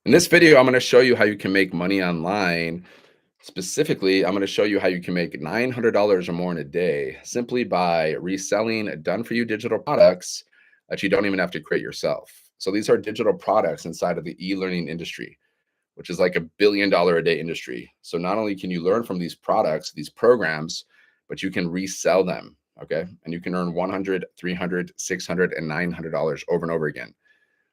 In this video, I'm going to show you how you can make money online. Specifically, I'm going to show you how you can make $900 or more in a day simply by reselling done for you digital products that you don't even have to create yourself. So these are digital products inside of the e-learning industry, which is like $1 billion a day industry. So not only can you learn from these products, these programs, but you can resell them. Okay. And you can earn 100, 300, 600, and $900 over and over again.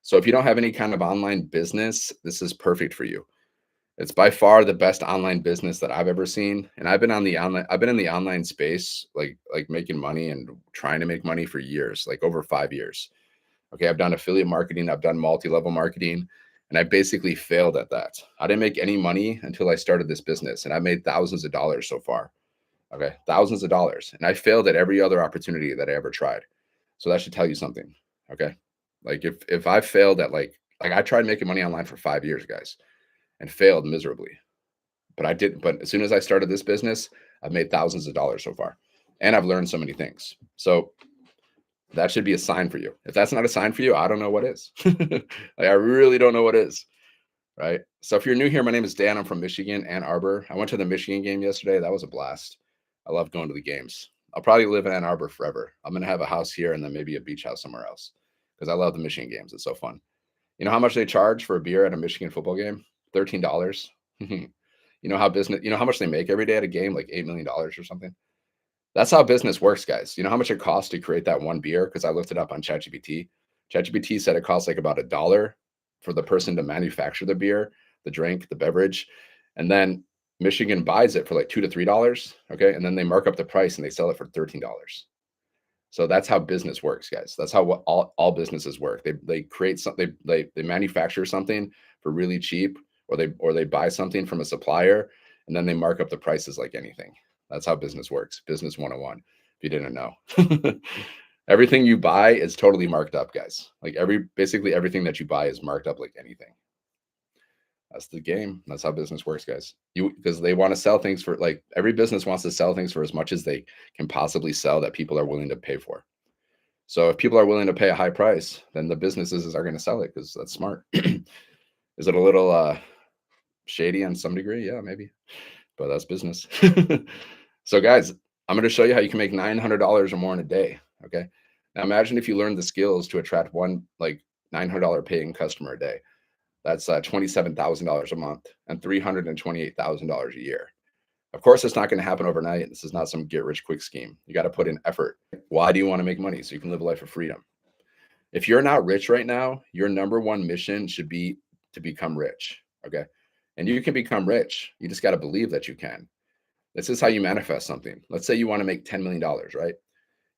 So if you don't have any kind of online business, this is perfect for you. It's by far the best online business that I've ever seen. And I've been in the online space, like making money and trying to make money for years, like over 5 years. Okay. I've done affiliate marketing, I've done multi-level marketing, and I basically failed at that. I didn't make any money until I started this business, and I made thousands of dollars so far. Okay. Thousands of dollars. And I failed at every other opportunity that I ever tried. So that should tell you something. Okay. Like if I failed at like I tried making money online for 5 years, guys, and failed miserably. But I didn't. But as soon as I started this business, I've made thousands of dollars so far. And I've learned so many things. So that should be a sign for you. If that's not a sign for you, I don't know what is. Like I really don't know what is. Right. So if you're new here, my name is Dan. I'm from Michigan, Ann Arbor. I went to the Michigan game yesterday. That was a blast. I love going to the games. I'll probably live in Ann Arbor forever. I'm gonna have a house here and then maybe a beach house somewhere else because I love the Michigan games. It's so fun. You know how much they charge for a beer at a Michigan football game? $13. You know how much they make every day at a game? Like $8 million or something. That's how business works, guys. You know how much it costs to create that one beer? Because I looked it up on ChatGPT. ChatGPT said it costs like about $1 for the person to manufacture the beer, the drink, the beverage. And then Michigan buys it for like $2 to $3. Okay. And then they mark up the price and they sell it for $13. So that's how business works, guys. That's how all businesses work. They create something, they manufacture something for really cheap, or they buy something from a supplier, and then they mark up the prices like anything. That's how business works. Business 101, if you didn't know. Everything you buy is totally marked up, guys. Like basically everything that you buy is marked up like anything. That's the game. That's how business works, guys. Because they want to sell things for, like, every business wants to sell things for as much as they can possibly sell that people are willing to pay for. So if people are willing to pay a high price, then the businesses are going to sell it because that's smart. Is it a little shady on some degree? Yeah, maybe, but that's business. So guys, I'm going to show you how you can make $900 or more in a day. Okay. Now imagine if you learned the skills to attract one like $900 paying customer a day. That's $27,000 a month and $328,000 a year. Of course, it's not going to happen overnight. This is not some get rich quick scheme. You got to put in effort. Why do you want to make money? So you can live a life of freedom. If you're not rich right now, your number one mission should be to become rich. Okay. And you can become rich. You just got to believe that you can. This is how you manifest something. Let's say you want to make $10 million, right?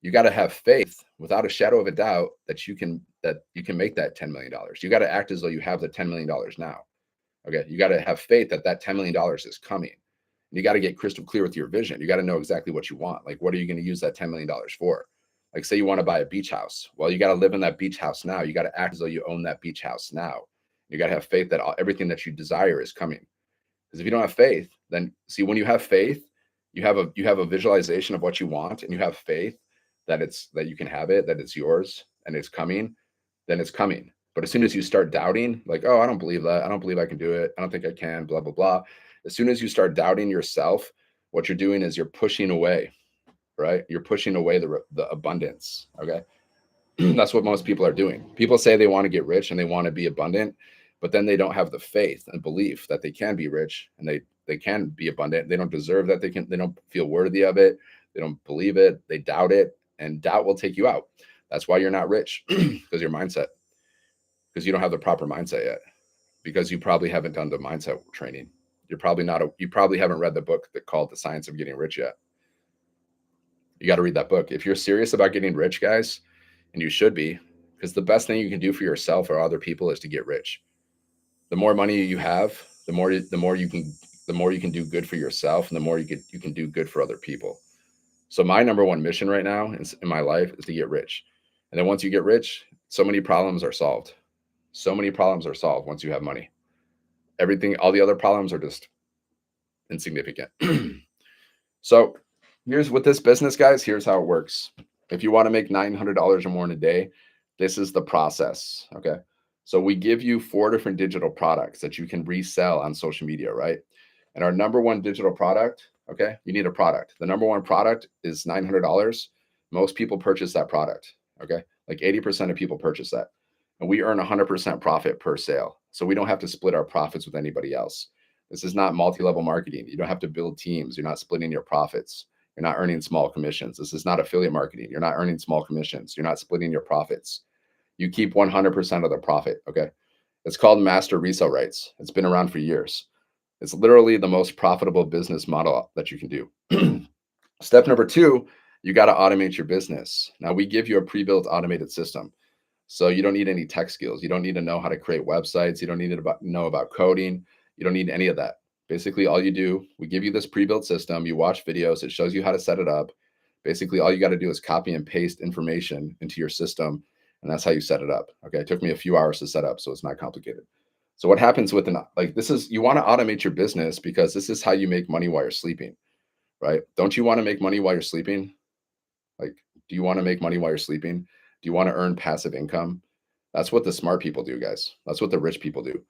You got to have faith without a shadow of a doubt that you can make that $10 million. You got to act as though you have the $10 million now. Okay. You got to have faith that that $10 million is coming. You got to get crystal clear with your vision. You got to know exactly what you want. Like, what are you going to use that $10 million for? Like, say you want to buy a beach house. Well, you got to live in that beach house now. You got to act as though you own that beach house now. You got to have faith that everything that you desire is coming. Because if you don't have faith, then see, when you have faith, you have a visualization of what you want, and you have faith that you can have it, that it's yours and it's coming, then it's coming. But as soon as you start doubting, like, oh, I don't believe that. I don't believe I can do it. I don't think I can, blah, blah, blah. As soon as you start doubting yourself, what you're doing is you're pushing away, right? You're pushing away the abundance. Okay. That's what most people are doing. People say they want to get rich and they want to be abundant, but then they don't have the faith and belief that they can be rich and they can be abundant. They don't deserve that. They don't feel worthy of it. They don't believe it. They doubt it, and doubt will take you out. That's why you're not rich, because your mindset, because you don't have the proper mindset yet, because you probably haven't done the mindset training. You probably haven't read the book that called The Science of Getting Rich yet. You got to read that book. If you're serious about getting rich, guys, and you should be, because the best thing you can do for yourself or other people is to get rich. The more money you have, the more you can do good for yourself, and the more you can do good for other people. So my number one mission right now in my life is to get rich. And then once you get rich, so many problems are solved. So many problems are solved once you have money. All the other problems are just insignificant. So here's with this business, guys. Here's how it works. If you want to make $900 or more in a day, this is the process. Okay. So we give you 4 different digital products that you can resell on social media, right? And our number one digital product, okay, you need a product. The number one product is $900. Most people purchase that product, okay? Like 80% of people purchase that. And we earn 100% profit per sale. So we don't have to split our profits with anybody else. This is not multi-level marketing. You don't have to build teams. You're not splitting your profits. You're not earning small commissions. This is not affiliate marketing. You're not earning small commissions. You're not splitting your profits. You keep 100% of the profit, okay? It's called master resale rights. It's been around for years. It's literally the most profitable business model that you can do. Step number two, you got to automate your business. Now, we give you a pre-built automated system. So you don't need any tech skills. You don't need to know how to create websites. You don't need to know about coding. You don't need any of that. Basically, all you do, we give you this pre-built system. You watch videos. It shows you how to set it up. Basically, all you got to do is copy and paste information into your system, and that's how you set it up. Okay, it took me a few hours to set up, so it's not complicated. So what happens with this is you want to automate your business because this is how you make money while you're sleeping, right? Don't you want to make money while you're sleeping? Like, do you want to make money while you're sleeping? Do you want to earn passive income? That's what the smart people do, guys. That's what the rich people do.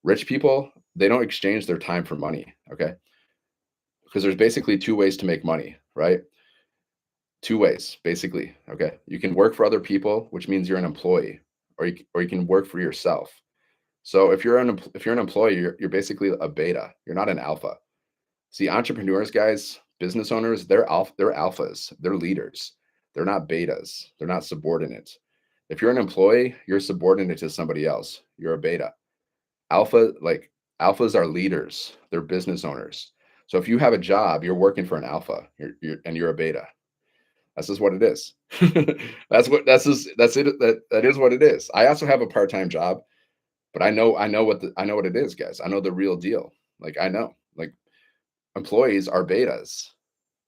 Rich people, they don't exchange their time for money, okay? Because there's basically two ways to make money, right? Two ways, basically, okay? You can work for other people, which means you're an employee, or you can work for yourself. So if you're an employee, you're basically a beta. You're not an alpha. See, entrepreneurs, guys, business owners, they're alphas. They're leaders. They're not betas. They're not subordinate. If you're an employee, you're subordinate to somebody else. You're a beta. Alphas are leaders. They're business owners. So if you have a job, you're working for an alpha. And you're a beta. That's just what it is. That's it. That is what it is. I also have a part-time job, but I know what it is, guys. I know the real deal. Like I know. Like employees are betas,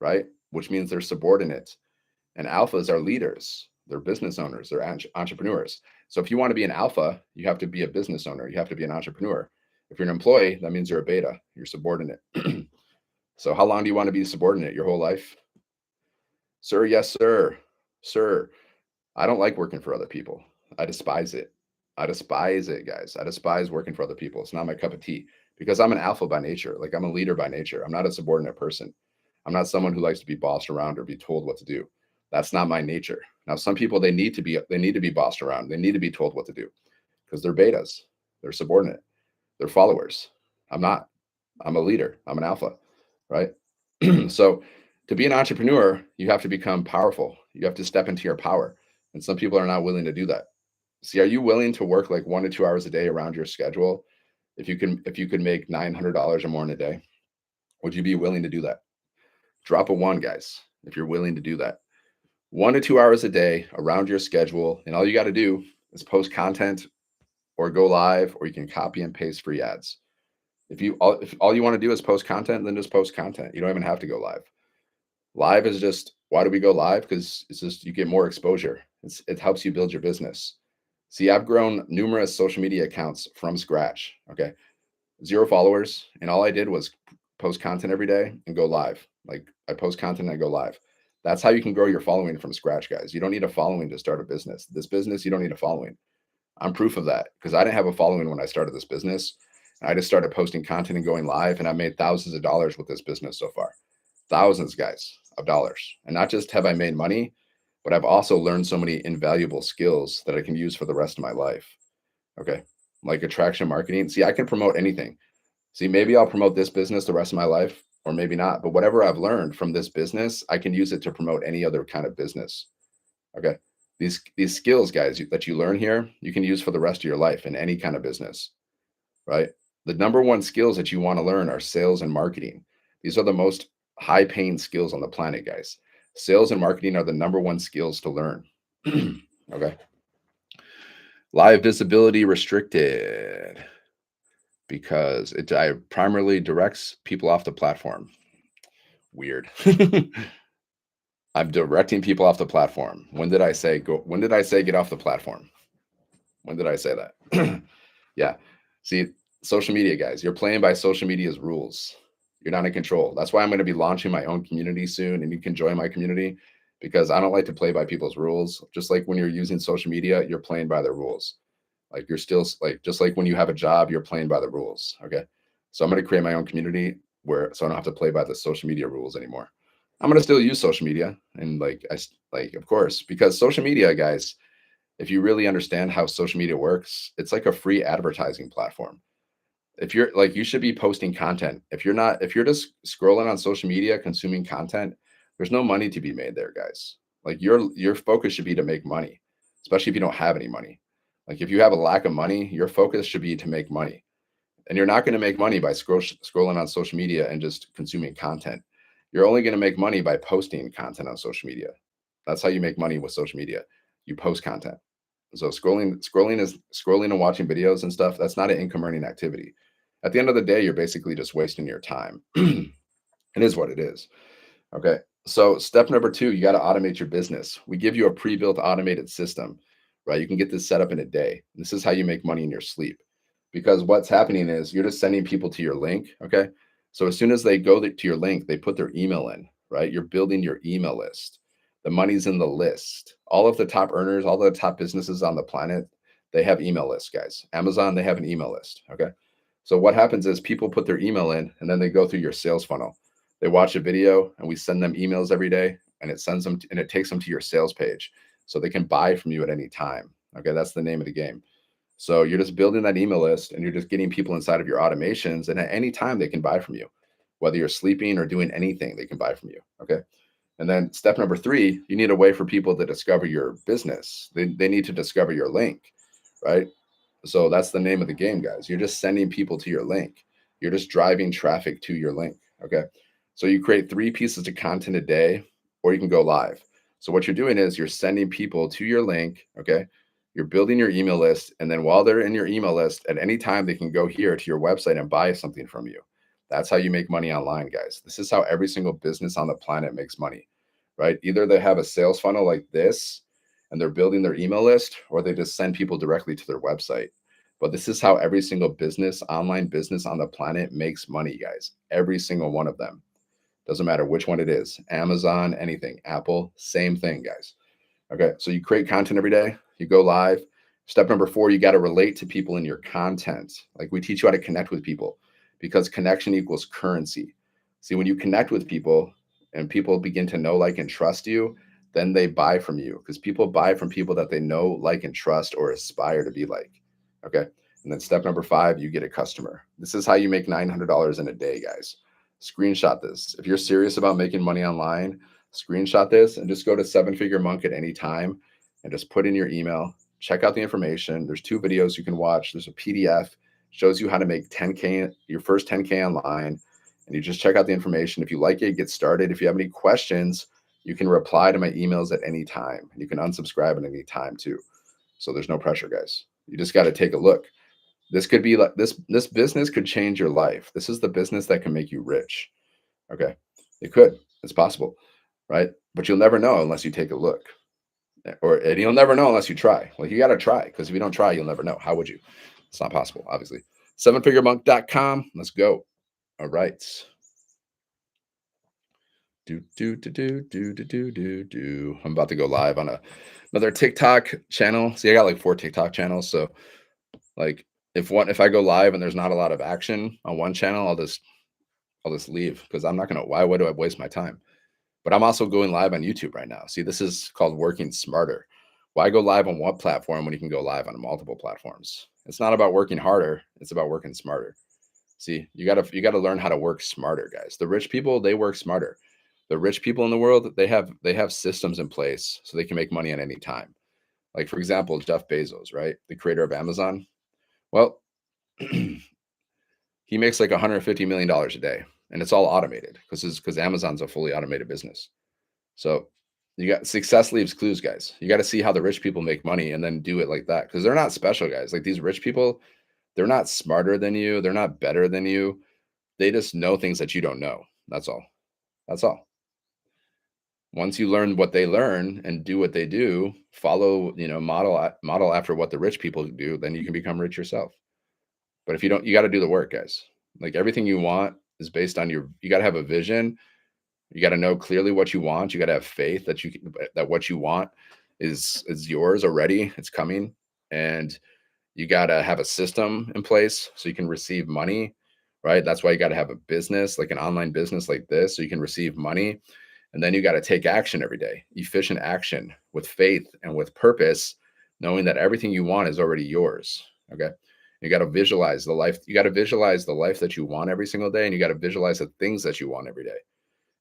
right? Which means they're subordinate. And alphas are leaders. They're business owners. They're entrepreneurs. So if you want to be an alpha, you have to be a business owner. You have to be an entrepreneur. If you're an employee, that means you're a beta. You're subordinate. So how long do you want to be subordinate? Your whole life? Sir, yes, sir. Sir, I don't like working for other people. I despise it. I despise it, guys. I despise working for other people. It's not my cup of tea because I'm an alpha by nature. Like I'm a leader by nature. I'm not a subordinate person. I'm not someone who likes to be bossed around or be told what to do. That's not my nature. Now, some people they need to be bossed around. They need to be told what to do because they're betas. They're subordinate. They're followers. I'm not. I'm a leader. I'm an alpha, right? So to be an entrepreneur, you have to become powerful. You have to step into your power. And some people are not willing to do that. See, are you willing to work like 1 to 2 hours a day around your schedule? If you could make $900 or more in a day, would you be willing to do that? Drop a one, guys, if you're willing to do that. 1 to 2 hours a day around your schedule. And all you got to do is post content or go live, or you can copy and paste free ads. If all you want to do is post content, then just post content. You don't even have to go live. Live is just, why do we go live? Because it's just you get more exposure. It helps you build your business. See, I've grown numerous social media accounts from scratch. Okay. 0 followers. And all I did was post content every day and go live. Like I post content and I go live. That's how you can grow your following from scratch, guys. You don't need a following to start a business. This business, you don't need a following. I'm proof of that because I didn't have a following when I started this business. I just started posting content and going live, and I made thousands of dollars with this business so far. Thousands, guys, of dollars. And not just have I made money, but I've also learned so many invaluable skills that I can use for the rest of my life. Okay. Like attraction marketing. See, I can promote anything. See, maybe I'll promote this business the rest of my life, or maybe not. But whatever I've learned from this business, I can use it to promote any other kind of business. Okay. These skills, guys, that you learn here, you can use for the rest of your life in any kind of business, right? The number one skills that you want to learn are sales and marketing. These are the most high paying skills on the planet, guys. Sales and marketing are the number one skills to learn. Okay. Live visibility restricted because it primarily directs people off the platform. Weird. I'm directing people off the platform. When did I say go? When did I say get off the platform? When did I say that? Yeah. See, social media, guys, you're playing by social media's rules. You're not in control. That's why I'm going to be launching my own community soon, and you can join my community because I don't like to play by people's rules. Just like when you're using social media, you're playing by their rules. Like you're still like just like when you have a job, you're playing by the rules. Okay. So I'm gonna create my own community where so I don't have to play by the social media rules anymore. I'm gonna still use social media and like of course because social media guys, if you really understand how social media works, it's like a free advertising platform. If you're like you should be posting content. If you're just scrolling on social media consuming content, there's no money to be made there, guys. Like your focus should be to make money, especially if you don't have any money. Like if you have a lack of money, your focus should be to make money. And you're not going to make money by scrolling on social media and just consuming content. You're only going to make money by posting content on social media. That's how you make money with social media. You post content. So scrolling and watching videos and stuff, that's not an income earning activity. At the end of the day, you're basically just wasting your time. It is what it is. Okay. So step number two, you got to automate your business. We give you a pre-built automated system, right? You can get this set up in a day. This is how you make money in your sleep. Because what's happening is you're just sending people to your link. Okay. So as soon as they go to your link, they put their email in, right? You're building your email list. The money's in the list. All of the top earners, all the top businesses on the planet, they have email lists, guys. Amazon, they have an email list. Okay. So what happens is people put their email in and then they go through your sales funnel. They watch a video and we send them emails every day and it takes them to your sales page so they can buy from you at any time. Okay, that's the name of the game. So you're just building that email list and you're just getting people inside of your automations and at any time they can buy from you. Whether you're sleeping or doing anything, they can buy from you. Okay. And then step number three, you need a way for people to discover your business. They need to discover your link, right? So that's the name of the game, guys. You're just sending people to your link. You're just driving traffic to your link. Okay. So you create 3 pieces of content a day, or you can go live. So what you're doing is you're sending people to your link. Okay. You're building your email list. And then while they're in your email list, at any time, they can go here to your website and buy something from you. That's how you make money online, guys. This is how every single business on the planet makes money, right? Either they have a sales funnel like this and they're building their email list, or they just send people directly to their website. But this is how every single business, online business on the planet makes money, guys. Every single one of them. Doesn't matter which one it is. Amazon, anything, Apple, same thing, guys. Okay, so you create content every day, you go live. Step number four, you got to relate to people in your content. Like we teach you how to connect with people because connection equals currency. See, when you connect with people and people begin to know, like, and trust you, then they buy from you because people buy from people that they know, like, and trust or aspire to be like. Okay. And then step number five, you get a customer. This is how you make $900 in a day, guys. Screenshot this. If you're serious about making money online, screenshot this and just go to Seven Figure Monk at any time and just put in your email. Check out the information. There's 2 videos you can watch. There's a PDF, shows you how to make 10K, your first 10K online. And you just check out the information. If you like it, get started. If you have any questions, you can reply to my emails at any time. You can unsubscribe at any time too. So there's no pressure, guys. You just got to take a look. This could be like this business could change your life. This is the business that can make you rich. Okay. It could. It's possible, right? But you'll never know unless you take a look. And you'll never know unless you try. Like you got to try because if you don't try, you'll never know. How would you? It's not possible, obviously. Sevenfiguremonk.com. Let's go. All right. Do. I'm about to go live on another TikTok channel. See, I got like 4 TikTok channels. So like if I go live and there's not a lot of action on one channel, I'll just leave because I'm not gonna why would I waste my time? But I'm also going live on YouTube right now. See, this is called working smarter. Why go live on one platform when you can go live on multiple platforms? It's not about working harder, it's about working smarter. See, you gotta learn how to work smarter, guys. The rich people, they work smarter. The rich people in the world, they have systems in place so they can make money at any time. Like for example, Jeff Bezos, right? The creator of Amazon. Well, he makes like $150 million a day, and it's all automated because Amazon's a fully automated business. So you got success leaves clues, guys. You got to see how the rich people make money and then do it like that because they're not special, guys. Like these rich people, they're not smarter than you. They're not better than you. They just know things that you don't know. That's all. That's all. Once you learn what they learn and do what they do, follow, model after what the rich people do, then you can become rich yourself. But if you don't, you got to do the work, guys. Like everything you want is based on you got to have a vision. You got to know clearly what you want. You got to have faith that what you want is yours already. It's coming. And You got to have a system in place so you can receive money, right? That's why you got to have a business, like an online business like this, so you can receive money. And then you got to take action every day, efficient action with faith and with purpose, knowing that everything you want is already yours. Okay. You got to visualize the life. You got to visualize the life that you want every single day. And you got to visualize the things that you want every day.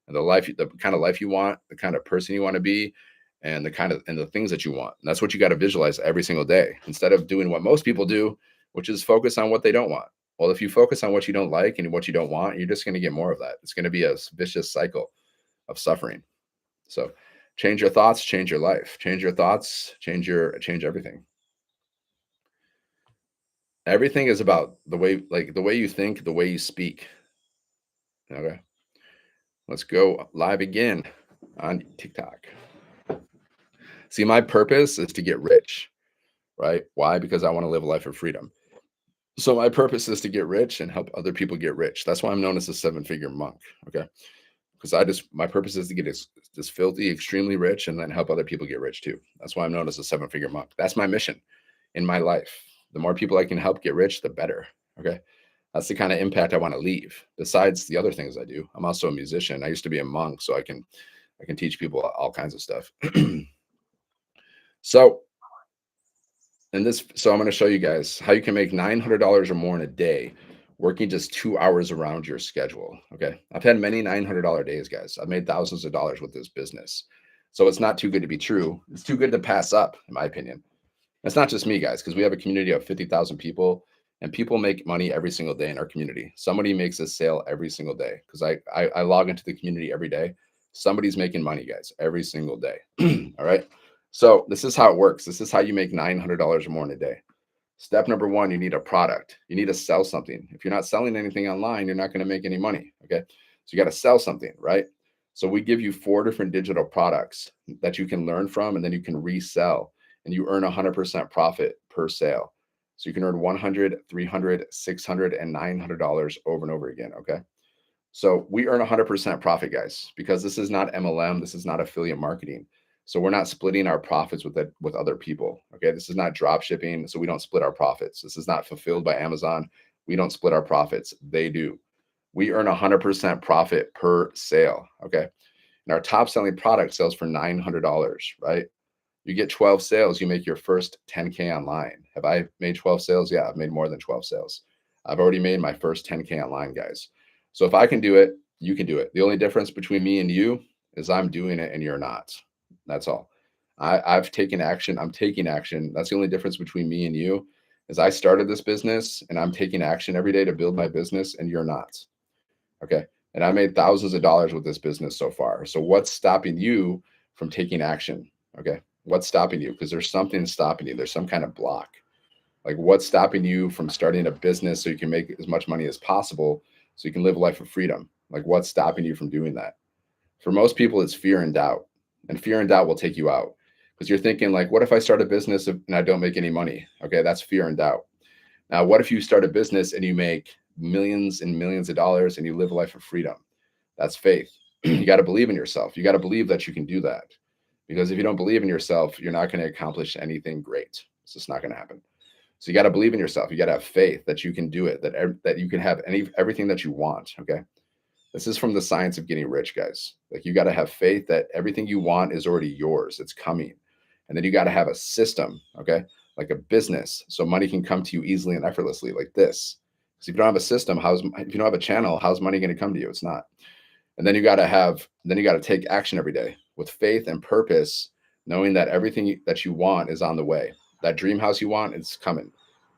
And the kind of life you want, the kind of person you want to be, and the things that you want. And that's what you got to visualize every single day instead of doing what most people do, which is focus on what they don't want. Well, if you focus on what you don't like and what you don't want, you're just going to get more of that. It's going to be a vicious cycle of suffering. So change your thoughts, change your life. Change your thoughts, change everything. Everything is about the way you think, the way you speak. Okay. Let's go live again on TikTok. See, my purpose is to get rich, right? Why? Because I want to live a life of freedom. So my purpose is to get rich and help other people get rich. That's why I'm known as a seven-figure monk. Okay. Because my purpose is to get this filthy, extremely rich and then help other people get rich too. That's why I'm known as a seven-figure monk. That's my mission in my life. The more people I can help get rich, the better. Okay. That's the kind of impact I want to leave. Besides the other things I do, I'm also a musician. I used to be a monk, so I can teach people all kinds of stuff. So so I'm going to show you guys how you can make $900 or more in a day working just 2 hours around your schedule. Okay. I've had many $900 days, guys. I've made thousands of dollars with this business. So it's not too good to be true. It's too good to pass up, in my opinion. It's not just me, guys, because we have a community of 50,000 people and people make money every single day in our community. Somebody makes a sale every single day because I log into the community every day. Somebody's making money, guys, every single day. All right. So this is how it works. This is how you make $900 or more in a day. Step number one, you need a product. You need to sell something. If you're not selling anything online, you're not going to make any money. Okay. So you got to sell something, right? So we give you 4 different digital products that you can learn from and then you can resell and you earn 100% profit per sale. So you can earn 100, 300, 600, and $900 over and over again. Okay. So we earn 100% profit, guys, because this is not MLM. This is not affiliate marketing. So we're not splitting our profits with other people. Okay. This is not drop shipping. So we don't split our profits. This is not fulfilled by Amazon. We don't split our profits. They do. We earn 100% profit per sale. Okay. And our top selling product sells for $900, right? You get 12 sales, you make your first 10K online. Have I made 12 sales? Yeah, I've made more than 12 sales. I've already made my first 10K online, guys. So if I can do it, you can do it. The only difference between me and you is I'm doing it and you're not. That's all. I've taken action. I'm taking action. That's the only difference between me and you is I started this business and I'm taking action every day to build my business and you're not. Okay. And I made thousands of dollars with this business so far. So what's stopping you from taking action? Okay. What's stopping you? Because there's something stopping you. There's some kind of block. Like what's stopping you from starting a business so you can make as much money as possible so you can live a life of freedom? Like what's stopping you from doing that? For most people, it's fear and doubt. And fear and doubt will take you out because you're thinking like, what if I start a business and I don't make any money? Okay. That's fear and doubt. Now, what if you start a business and you make millions and millions of dollars and you live a life of freedom? That's faith. You got to believe in yourself. You got to believe that you can do that. Because if you don't believe in yourself, you're not going to accomplish anything great. It's just not going to happen. So you got to believe in yourself. You got to have faith that you can do it, that you can have everything that you want. Okay. This is from the science of getting rich, guys. Like you got to have faith that everything you want is already yours. It's coming. And then you got to have a system, okay? Like a business so money can come to you easily and effortlessly like this. Because if you don't have a system, if you don't have a channel, how's money going to come to you? It's not. And then you got to take action every day with faith and purpose, knowing that everything that you want is on the way. That dream house you want is coming.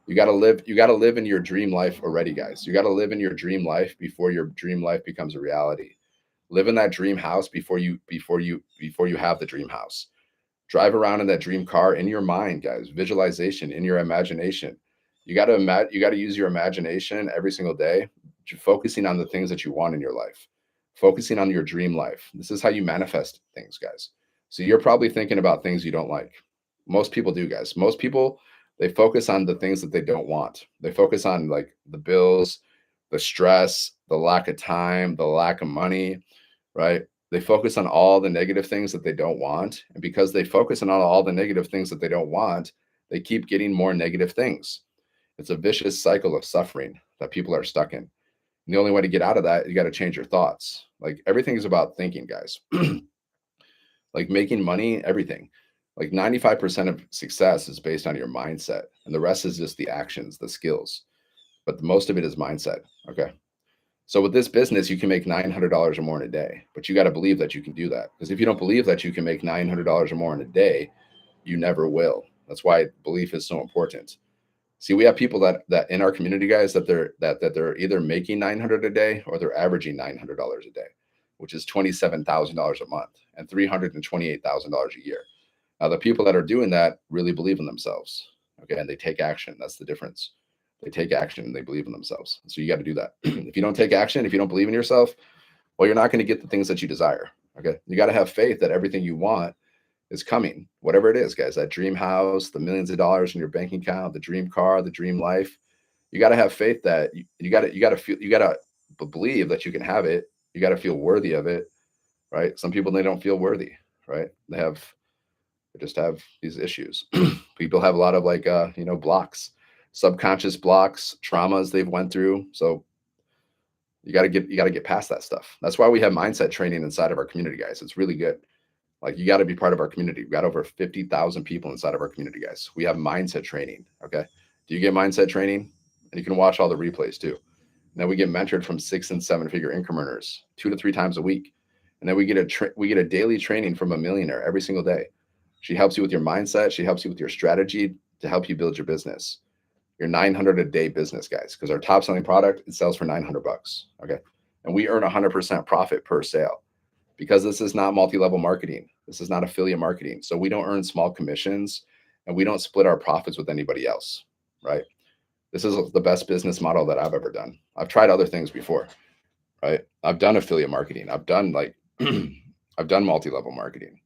You got to live in your dream life already, guys. You got to live in your dream life before your dream life becomes a reality. Live in that dream house before you have the dream house. Drive around in that dream car in your mind, guys. Visualization in your imagination. You got to use your imagination every single day, focusing on the things that you want in your life, focusing on your dream life. This is how you manifest things, guys. So you're probably thinking about things you don't like. Most people do, guys. Most people, they focus on the things that they don't want. They focus on like the bills, the stress, the lack of time, the lack of money, right? They focus on all the negative things that they don't want. And because they focus on all the negative things that they don't want, they keep getting more negative things. It's a vicious cycle of suffering that people are stuck in. And the only way to get out of that, you got to change your thoughts. Like everything is about thinking, guys. Like making money, everything. Like 95% of success is based on your mindset, and the rest is just the actions, the skills. But the most of it is mindset. Okay. So with this business, you can make $900 or more in a day, but you got to believe that you can do that. Because if you don't believe that you can make $900 or more in a day, you never will. That's why belief is so important. See, we have people that in our community, guys, that they're either making 900 a day or they're averaging $900 a day, which is $27,000 a month and $328,000 a year. Now, the people that are doing that really believe in themselves. Okay, and they take action. That's the difference. They take action and they believe in themselves. So you got to do that. If you don't take action, if you don't believe in yourself, well, you're not going to get the things that you desire. Okay, you got to have faith that everything you want is coming, whatever it is, guys. That dream house, the millions of dollars in your bank account, the dream car, the dream life. You got to have faith that you got to believe that you can have it. You got to feel worthy of it, right? Some people, they don't feel worthy, right? They just have these issues. People have a lot of like blocks, subconscious blocks, traumas they've went through. So you got to get past that stuff. That's why we have mindset training inside of our community, guys. It's really good. Like you got to be part of our community. We've got over 50,000 people inside of our community, guys. We have mindset training. Okay. Do you get mindset training? And you can watch all the replays too. And then we get mentored from 6 and 7 figure income earners 2 to 3 times a week. And then we get a daily training from a millionaire every single day. She helps you with your mindset. She helps you with your strategy to help you build your business, your 900 a day business, guys. Because our top selling product, it sells for 900 bucks. Okay. And we earn 100% profit per sale because this is not multi-level marketing. This is not affiliate marketing. So we don't earn small commissions and we don't split our profits with anybody else, right? This is the best business model that I've ever done. I've tried other things before, right? I've done affiliate marketing. I've done like, I've done multi-level marketing.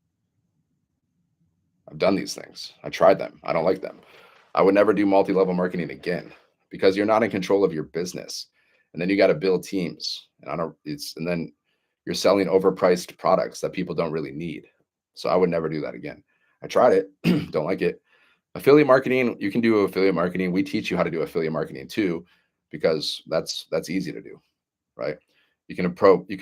I've done these things. I tried them. I don't like them. I would never do multi-level marketing again because you're not in control of your business. And then you got to build teams. And then you're selling overpriced products that people don't really need. So I would never do that again. I tried it. Don't like it. Affiliate marketing, you can do affiliate marketing. We teach you how to do affiliate marketing too, because that's easy to do, right? You can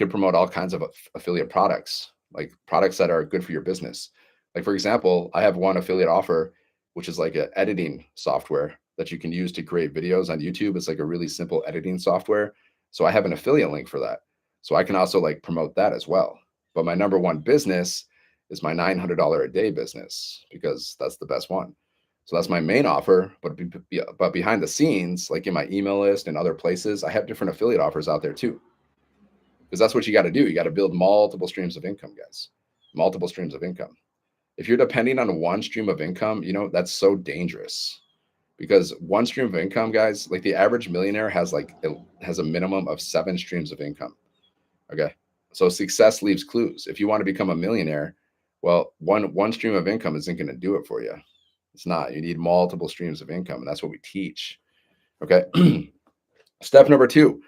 promote all kinds of affiliate products, like products that are good for your business. Like for example, I have one affiliate offer, which is like an editing software that you can use to create videos on YouTube. It's like a really simple editing software. So I have an affiliate link for that. So I can also like promote that as well. But my number one business is my $900 a day business because that's the best one. So that's my main offer. But behind the scenes, like in my email list and other places, I have different affiliate offers out there too. Because that's what you got to do. You got to build multiple streams of income, guys. Multiple streams of income. If you're depending on one stream of income, that's so dangerous. Because one stream of income, guys, like the average millionaire has a minimum of 7 streams of income. Okay. So success leaves clues. If you want to become a millionaire, well, one stream of income isn't going to do it for you. It's not. You need multiple streams of income, and that's what we teach. Okay. Step number 2,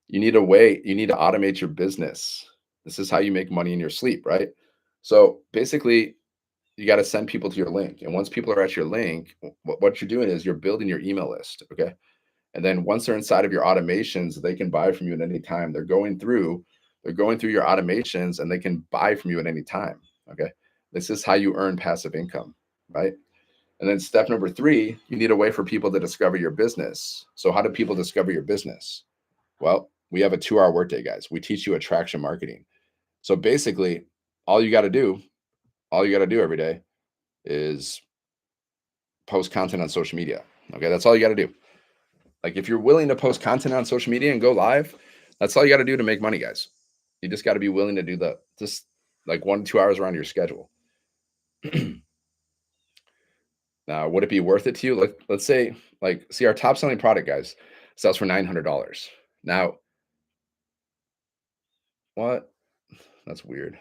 you need to automate your business. This is how you make money in your sleep, right? So basically, you got to send people to your link. And once people are at your link, what you're doing is you're building your email list. Okay. And then once they're inside of your automations, they can buy from you at any time. They're going through your automations and they can buy from you at any time. Okay. This is how you earn passive income, right? And then step number 3, you need a way for people to discover your business. So how do people discover your business? Well, we have a 2-hour workday, guys. We teach you attraction marketing. So basically, all you got to do every day is post content on social media. Okay. That's all you got to do. Like if you're willing to post content on social media and go live, that's all you got to do to make money, guys. You just got to be willing to do just like 1 to 2 hours around your schedule. Now, would it be worth it to you? Let's say, see our top selling product, guys, sells for $900. Now, what? That's weird.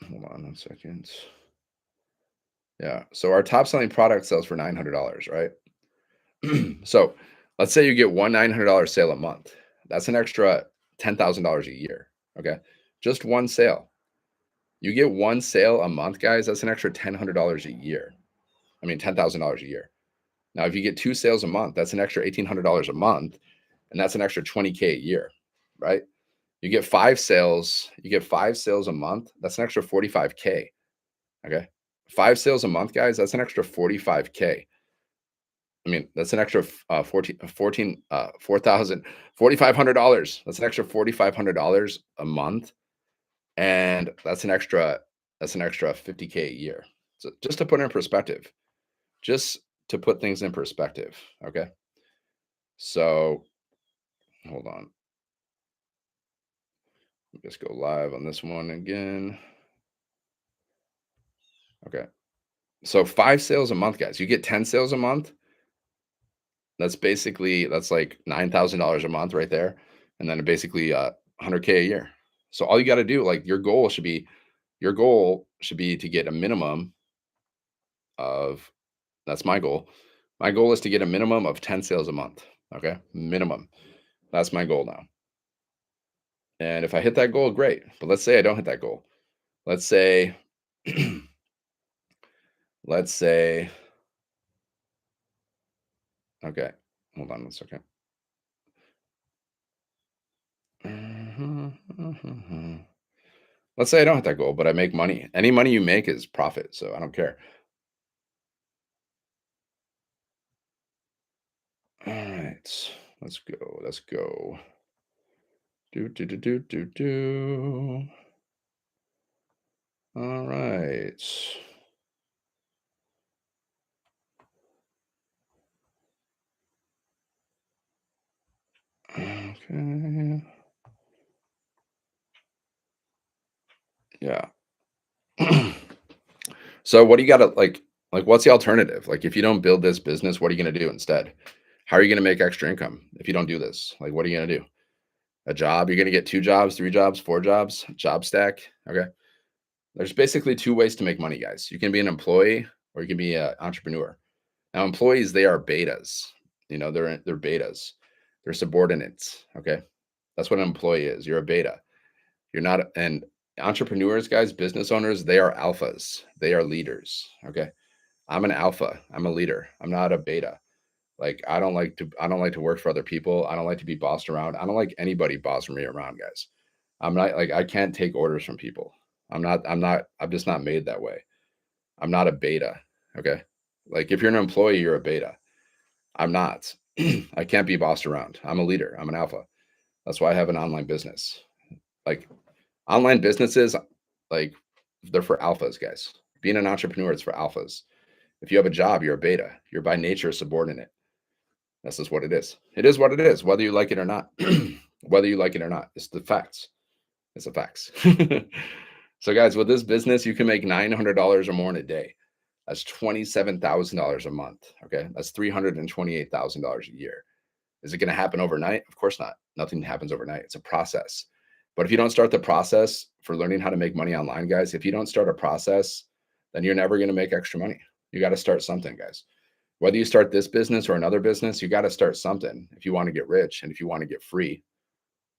Hold on 1 second. Yeah. So our top selling product sells for $900, right? So let's say you get one $900 sale a month. That's an extra $10,000 a year. Okay. Just one sale. You get one sale a month, guys. That's an extra $1,000 a year. I mean, $10,000 a year. Now, if you get two sales a month, that's an extra $1,800 a month, and that's an extra 20K a year, right? You get five sales a month, that's an extra 45K. Okay. Five sales a month, guys, that's an extra 45K. I mean, that's an extra 4,000, $4,500. That's an extra $4,500 a month. And that's an extra 50K a year. So just to put it in perspective, just to put things in perspective. Okay. So hold on. Let's go live on this one again. Okay. So five sales a month, guys. You get 10 sales a month. That's like $9,000 a month right there. And then basically 100K a year. So all you got to do, like your goal should be to get a minimum of that's my goal. My goal is to get a minimum of 10 sales a month. Okay. Minimum. That's my goal now. And if I hit that goal, great. But let's say I don't hit that goal. Let's say, let's say, okay, hold on one second. Let's say I don't hit that goal, but I make money. Any money you make is profit. So I don't care. All right. Let's go. Let's go. Do, do, do, do, do, do. All right. Okay. Yeah. So what do you got to like what's the alternative? Like if you don't build this business, what are you going to do instead? How are you going to make extra income if you don't do this? Like what are you going to do? A job? You're going to get two jobs, three jobs, four jobs, job stack. Okay. There's basically two ways to make money, guys. You can be an employee or you can be an entrepreneur. Now, employees, they are betas. They're betas. They're subordinates. Okay. That's what an employee is. You're a beta. You're not, and entrepreneurs, guys, business owners, they are alphas. They are leaders. Okay. I'm an alpha. I'm a leader. I'm not a beta. Like I don't like to work for other people. I don't like to be bossed around. I don't like anybody bossing me around, guys. I'm not like I can't take orders from people. I'm just not made that way. I'm not a beta. Okay. Like if you're an employee, you're a beta. I'm not. I can't be bossed around. I'm a leader. I'm an alpha. That's why I have an online business. Like online businesses, like they're for alphas, guys. Being an entrepreneur is for alphas. If you have a job, you're a beta. You're by nature a subordinate. That's just what it is. It is what it is, whether you like it or not. Whether you like it or not, it's the facts. It's the facts. So, guys, with this business, you can make $900 or more in a day. That's $27,000 a month. Okay, that's $328,000 a year. Is it going to happen overnight? Of course not. Nothing happens overnight. It's a process. But if you don't start the process for learning how to make money online, guys, if you don't start a process, then you're never going to make extra money. You got to start something, guys. Whether you start this business or another business, you got to start something if you want to get rich and if you want to get free.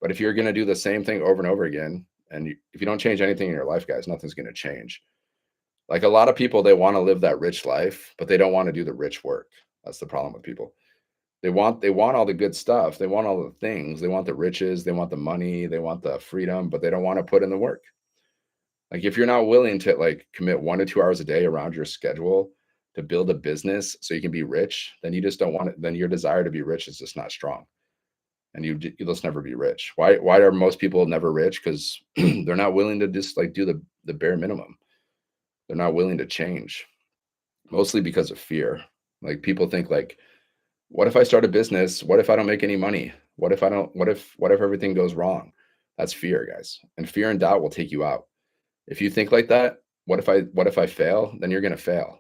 But if you're going to do the same thing over and over again, and if you don't change anything in your life, guys, nothing's going to change. Like a lot of people, they want to live that rich life, but they don't want to do the rich work. That's the problem with people. They want all the good stuff. They want all the things. They want the riches. They want the money. They want the freedom, but they don't want to put in the work. Like if you're not willing to like commit 1 to 2 hours a day around your schedule to build a business so you can be rich, then you just don't want it. Then your desire to be rich is just not strong, and you'll just never be rich. Why are most people never rich? Because they're not willing to just like do the bare minimum. They're not willing to change, mostly because of fear. Like people think like, what if I start a business? What if I don't make any money? What if I don't? What if everything goes wrong? That's fear, guys, and fear and doubt will take you out. If you think like that, what if I fail? Then you're gonna fail,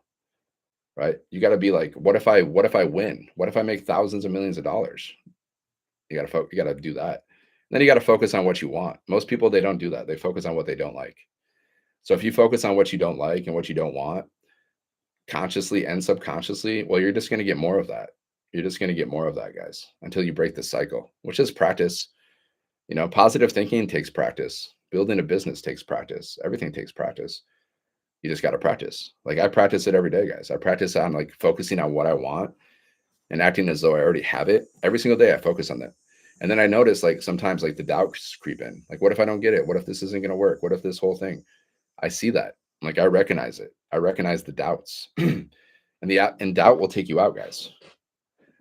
right? You got to be like, what if I win? What if I make thousands of millions of dollars? You got to do that. Then you got to focus on what you want. Most people they don't do that. They focus on what they don't like. So if you focus on what you don't like and what you don't want, consciously and subconsciously, well, you're just going to get more of that. You're just going to get more of that, guys, until you break the cycle, which is practice. Positive thinking takes practice. Building a business takes practice. Everything takes practice. You just got to practice. Like I practice it every day, guys. I practice on like focusing on what I want and acting as though I already have it. Every single day I focus on that. And then I notice like sometimes like the doubts creep in. Like, what if I don't get it? What if this isn't going to work? What if this whole thing? I see that. Like I recognize it. I recognize the doubts. And doubt will take you out, guys.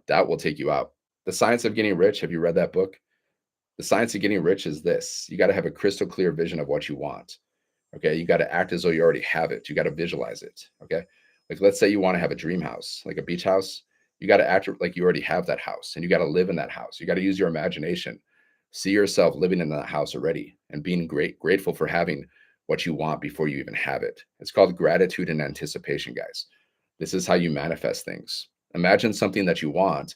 Doubt will take you out. The Science of Getting Rich. Have you read that book? The Science of Getting Rich is this. You got to have a crystal clear vision of what you want. Okay. You got to act as though you already have it. You got to visualize it. Okay. Like let's say you want to have a dream house, like a beach house. You got to act like you already have that house and you got to live in that house. You got to use your imagination. See yourself living in that house already and being grateful for having what you want before you even have it. It's called gratitude and anticipation, guys. This is how you manifest things. Imagine something that you want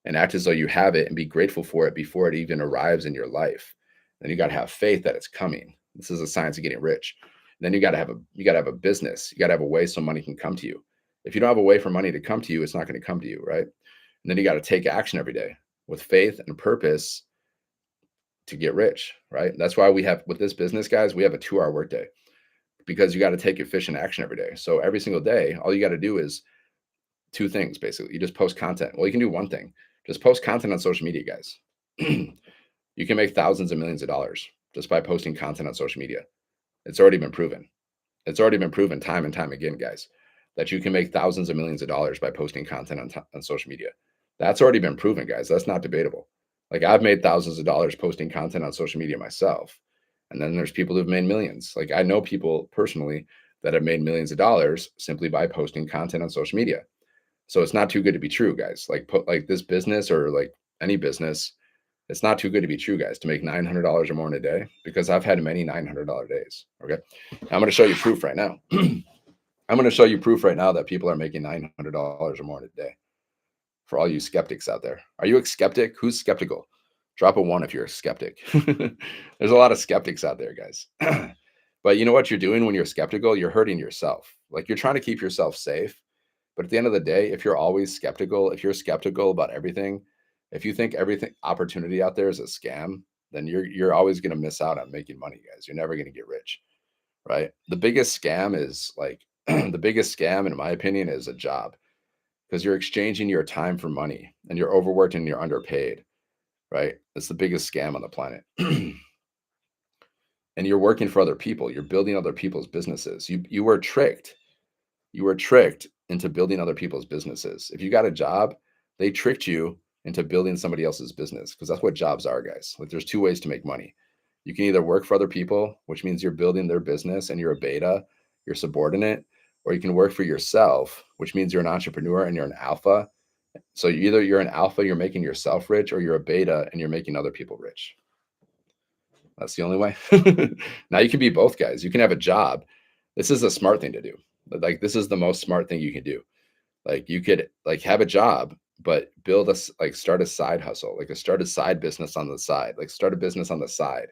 and act as though you have it and be grateful for it before it even arrives in your life. Then you got to have faith that it's coming. This is a science of getting rich. And then you got to have a business. You got to have a way so money can come to you. If you don't have a way for money to come to you, it's not going to come to you, right? And then you got to take action every day with faith and purpose to get rich, right? That's why we have with this business, guys, we have a 2-hour workday because you got to take efficient action every day. So every single day, all you got to do is 2 things basically. You just post content. Well, you can do one thing. Just post content on social media, guys. You can make thousands of millions of dollars just by posting content on social media. It's already been proven. It's already been proven time and time again, guys, that you can make thousands of millions of dollars by posting content on social media. That's already been proven, guys. That's not debatable. Like I've made thousands of dollars posting content on social media myself. And then there's people who've made millions. Like I know people personally that have made millions of dollars simply by posting content on social media. So it's not too good to be true, guys. Like this business or like any business, it's not too good to be true, guys, to make $900 or more in a day because I've had many $900 days. Okay. I'm going to show you proof right now. I'm going to show you proof right now that people are making $900 or more in a day. For all you skeptics out there, are you a skeptic? Who's skeptical? Drop a 1 if you're a skeptic. There's a lot of skeptics out there, guys. But you know what you're doing when you're skeptical? You're hurting yourself. Like you're trying to keep yourself safe. But at the end of the day, if you're always skeptical, if you're skeptical about everything, if you think everything opportunity out there is a scam, then you're always going to miss out on making money, guys. You're never going to get rich, right? The biggest scam is like the biggest scam, in my opinion, is a job because you're exchanging your time for money and you're overworked and you're underpaid, right? That's the biggest scam on the planet. And you're working for other people. You're building other people's businesses. You were tricked. You were tricked into building other people's businesses. If you got a job, they tricked you into building somebody else's business because that's what jobs are, guys. Like there's 2 ways to make money. You can either work for other people, which means you're building their business and you're a beta, you're subordinate, or you can work for yourself, which means you're an entrepreneur and you're an alpha. So either you're an alpha, you're making yourself rich, or you're a beta and you're making other people rich. That's the only way. Now you can be both, guys. You can have a job. This is a smart thing to do. Like this is the most smart thing you can do. Like you could like have a job, but start a side hustle, like start a side business on the side, like start a business on the side,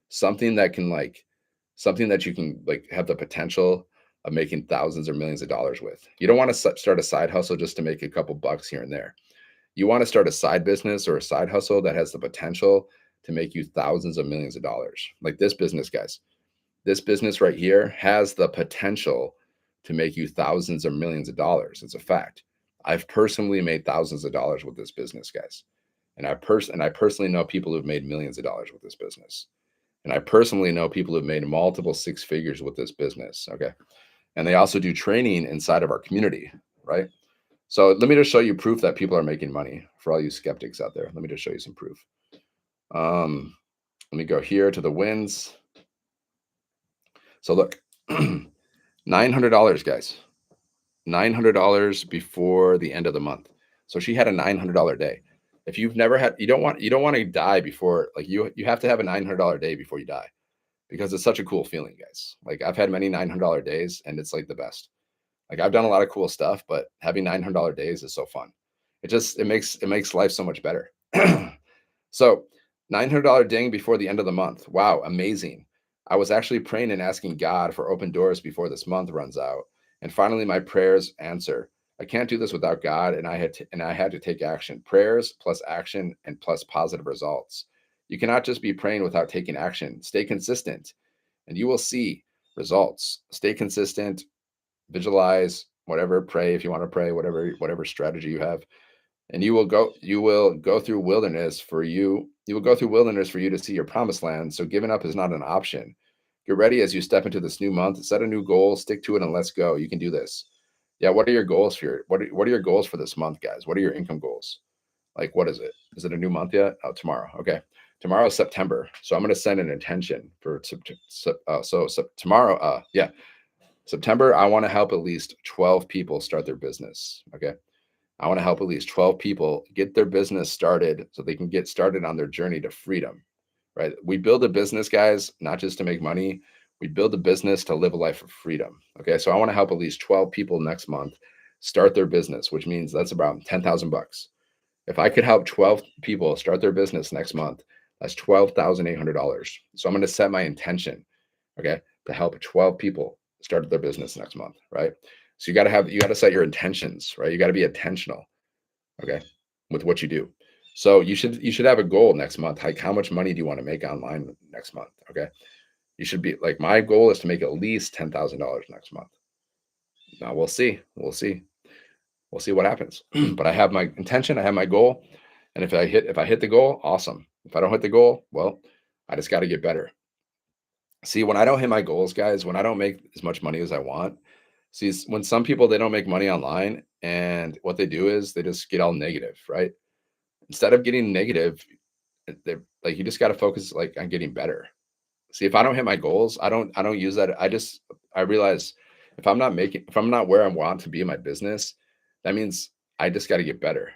something that can like something that you can like have the potential of making thousands or millions of dollars with. You don't want to start a side hustle just to make a couple bucks here and there. You want to start a side business or a side hustle that has the potential to make you thousands of millions of dollars. Like this business, guys. This business right here has the potential to make you thousands or millions of dollars. It's a fact. I've personally made thousands of dollars with this business, guys. And I personally know people who've made millions of dollars with this business. And I personally know people who've made multiple 6 figures with this business. Okay. And they also do training inside of our community, right? So let me just show you proof that people are making money for all you skeptics out there. Let me just show you some proof. Let me go here to the wins. So look, $900, guys. $900 before the end of the month. So she had a $900 day. If you've never had, you don't want to die before, like you have to have a $900 day before you die because it's such a cool feeling, guys. Like I've had many $900 days and it's like the best. Like I've done a lot of cool stuff, but having $900 days is so fun. It makes life so much better. So $900 ding before the end of the month. Wow, amazing. I was actually praying and asking God for open doors before this month runs out. And finally my prayers answer. I can't do this without God, and I had to take action. Prayers plus action and plus positive results. You cannot just be praying without taking action. Stay consistent, and you will see results. Stay consistent, visualize, whatever, pray if you want to pray, whatever strategy you have. And you will go through wilderness for you will go through wilderness for you to see your promised land. So giving up is not an option. Get ready as you step into this new month. Set a new goal, stick to it, and let's go. You can do this. Yeah, what are your goals for what are your goals for this month, guys? What are your income goals? Like, what is it? Is it a new month yet? Oh, tomorrow. Okay. Tomorrow is September. So I'm going to send an intention for tomorrow. Yeah, September. I want to help at least 12 people start their business. Okay. I want to help at least 12 people get their business started so they can get started on their journey to freedom, right? We build a business, guys, not just to make money. We build a business to live a life of freedom. Okay. So I want to help at least 12 people next month start their business, which means that's about 10,000 bucks. If I could help 12 people start their business next month, that's $12,800. So I'm going to set my intention, okay, to help 12 people start their business next month, right? So you got to set your intentions, right? You got to be intentional, okay, with what you do. So you should have a goal next month. Like, how much money do you want to make online next month? Okay. You should be like, my goal is to make at least $10,000 next month. Now we'll see. We'll see what happens. But I have my intention, I have my goal, and if I hit the goal, awesome. If I don't hit the goal, well, I just got to get better. See, when I don't hit my goals, guys, when I don't make as much money as I want, see, when some people they don't make money online, and what they do is they just get all negative, right? Instead of getting negative, they're like, you just got to focus like on getting better. See, if I don't hit my goals, I don't use that. I realize if I'm not where I want to be in my business, that means I just got to get better.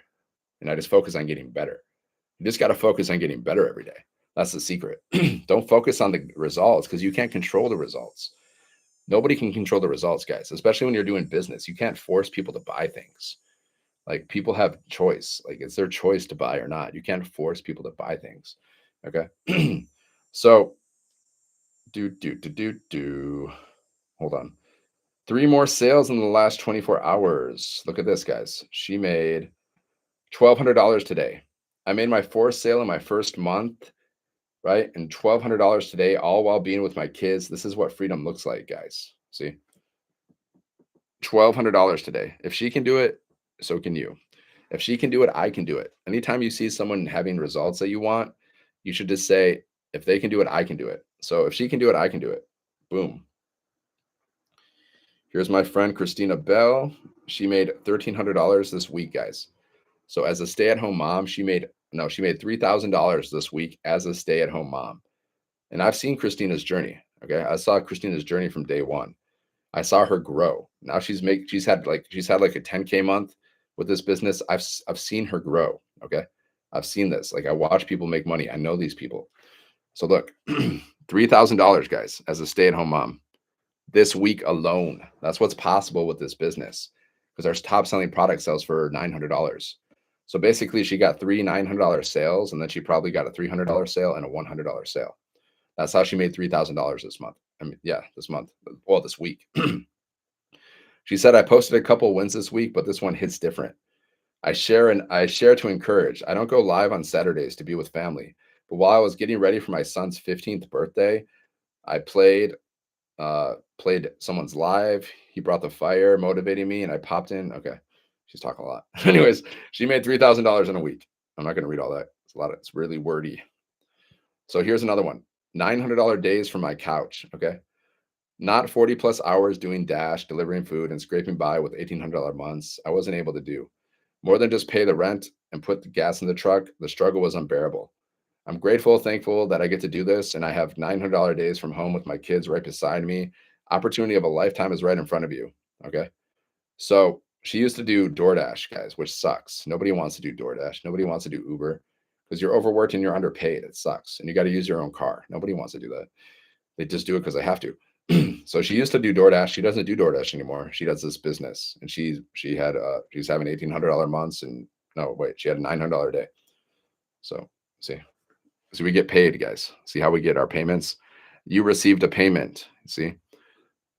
And I just focus on getting better. You just got to focus on getting better every day. That's the secret. Don't focus on the results because you can't control the results. Nobody can control the results, guys, especially when you're doing business. You can't force people to buy things. Like, people have choice. Like, it's their choice to buy or not. You can't force people to buy things. Okay. So do. Hold on. Three more sales in the last 24 hours. Look at this, guys. She made $1,200 today. I made my fourth sale in my first month, right? And $1,200 today, all while being with my kids. This is what freedom looks like, guys. See, $1,200 today. If she can do it, so can you. If she can do it, I can do it. Anytime you see someone having results that you want, you should just say, if they can do it, I can do it. So if she can do it, I can do it. Boom. Here's my friend Christina Bell. She made $1,300 this week, guys. So as a stay-at-home mom, she made $3,000 this week as a stay-at-home mom. And I've seen Christina's journey. Okay. I saw Christina's journey from day one. I saw her grow. Now she's had like a 10K month with this business. I've seen her grow. Okay. I've seen this. Like, I watch people make money. I know these people. So look, $3,000, guys, as a stay-at-home mom this week alone. That's what's possible with this business, because our top selling product sells for $900. So basically, she got three $900 sales, and then she probably got a $300 sale and a $100 sale. That's how she made $3,000 this month. I mean, yeah, this month. Well, this week. She said, I posted a couple wins this week, but this one hits different. I share to encourage. I don't go live on Saturdays to be with family. But while I was getting ready for my son's 15th birthday, I played someone's live. He brought the fire, motivating me, and I popped in. Okay, she's talking a lot. Anyways, she made $3,000 in a week. I'm not going to read all that. It's a lot. It's really wordy. So here's another one: $900 days from my couch. Okay, not 40 plus hours doing dash, delivering food, and scraping by with $1,800 months. I wasn't able to do more than just pay the rent and put the gas in the truck. The struggle was unbearable. I'm grateful, thankful that I get to do this, and I have $900 days from home with my kids right beside me. Opportunity of a lifetime is right in front of you. Okay. So she used to do DoorDash, guys, which sucks. Nobody wants to do DoorDash. Nobody wants to do Uber because you're overworked and you're underpaid. It sucks. And you got to use your own car. Nobody wants to do that. They just do it because they have to. So she used to do DoorDash. She doesn't do DoorDash anymore. She does this business, and she's having $1,800 months, and no, wait, she had a $900 day. So see. So we get paid, guys. See how we get our payments? You received a payment. See,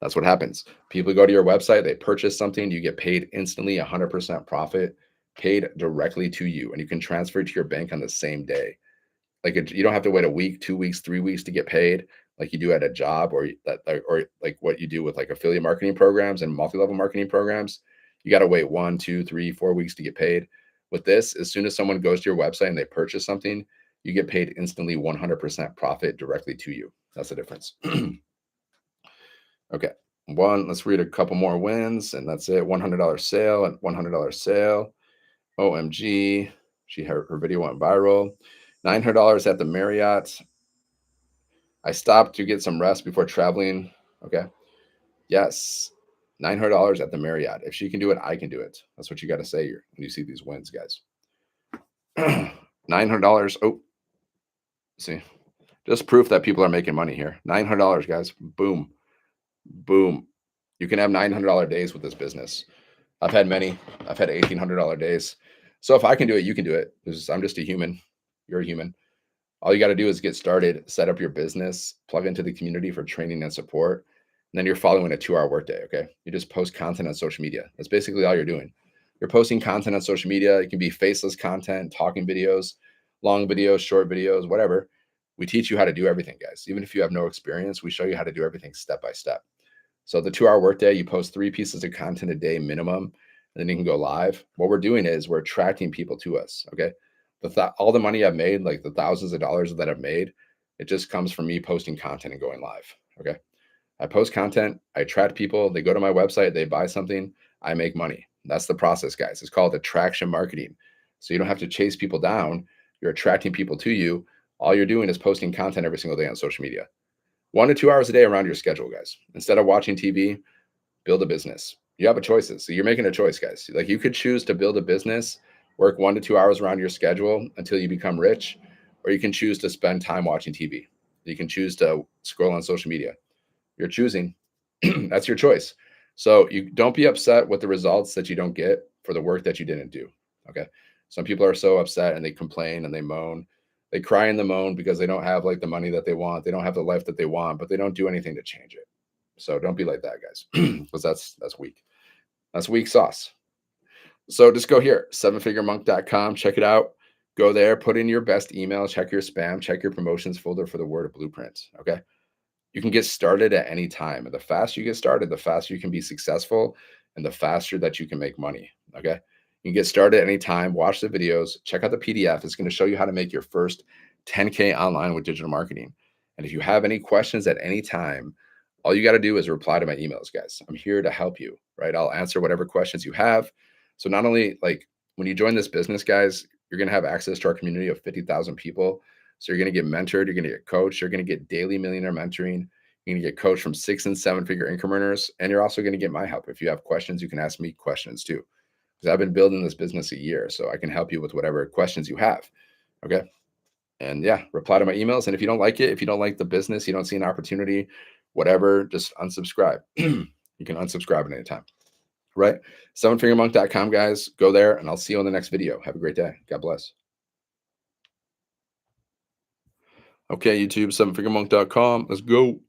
that's what happens. People go to your website, they purchase something, you get paid instantly, 100% profit, paid directly to you, and you can transfer it to your bank on the same day. Like, you don't have to wait a week, 2 weeks, 3 weeks to get paid. like you do at a job, or or like what you do with like affiliate marketing programs and multi-level marketing programs. You got to wait 1, 2, 3, 4 weeks to get paid. With this, as soon as someone goes to your website and they purchase something, you get paid instantly, 100% profit directly to you. That's the difference. Okay. Let's read a couple more wins and that's it. $100 sale and $100 sale. OMG. Her video went viral. $900 at the Marriott. I stopped to get some rest before traveling. Okay. Yes. $900 at the Marriott. If she can do it, I can do it. That's what you got to say here when you see these wins, guys. $900. Oh, see, just proof that people are making money here. $900, guys. Boom. Boom. You can have $900 days with this business. I've had many. I've had $1,800 days. So if I can do it, you can do it. Because I'm just a human. You're a human. All you got to do is get started, set up your business, plug into the community for training and support. And then you're following a 2-hour workday. Okay. You just post content on social media. That's basically all you're doing. You're posting content on social media. It can be faceless content, talking videos, long videos, short videos, whatever. We teach you how to do everything, guys. Even if you have no experience, we show you how to do everything step by step. So the 2-hour workday, you post 3 pieces of content a day minimum, and then you can go live. What we're doing is we're attracting people to us. Okay. All the money I've made, like the thousands of dollars that I've made, it just comes from me posting content and going live. Okay. I post content, I attract people, they go to my website, they buy something, I make money. That's the process, guys. It's called attraction marketing. So you don't have to chase people down. You're attracting people to you. All you're doing is posting content every single day on social media. 1 to 2 hours a day around your schedule, guys. Instead of watching TV, build a business. You have a choices. So you're making a choice, guys. Like you could choose to build a business, work 1 to 2 hours around your schedule until you become rich, or you can choose to spend time watching TV. You can choose to scroll on social media. You're choosing. That's your choice. So you don't be upset with the results that you don't get for the work that you didn't do. Okay. Some people are so upset and they complain and they moan. They cry and they moan because they don't have like the money that they want. They don't have the life that they want, but they don't do anything to change it. So don't be like that, guys, because that's weak. That's weak sauce. So just go here, sevenfiguremonk.com. Check it out. Go there, put in your best email, check your spam, check your promotions folder for the word of blueprint. Okay. You can get started at any time. And the faster you get started, the faster you can be successful and the faster that you can make money. Okay. You can get started at any time, watch the videos, check out the PDF. It's going to show you how to make your first 10K online with digital marketing. And if you have any questions at any time, all you got to do is reply to my emails, guys. I'm here to help you, right? I'll answer whatever questions you have. So not only like when you join this business, guys, you're going to have access to our community of 50,000 people. So you're going to get mentored, you're going to get coached, you're going to get daily millionaire mentoring. You're going to get coached from 6 and 7-figure income earners. And you're also going to get my help. If you have questions, you can ask me questions too. Because I've been building this business a year. So I can help you with whatever questions you have. Okay. And yeah, reply to my emails. And if you don't like it, if you don't like the business, you don't see an opportunity, whatever, just unsubscribe. You can unsubscribe at any time. Right? Sevenfiguremonk.com, guys. Go there and I'll see you on the next video. Have a great day. God bless. Okay, YouTube, sevenfiguremonk.com. Let's go.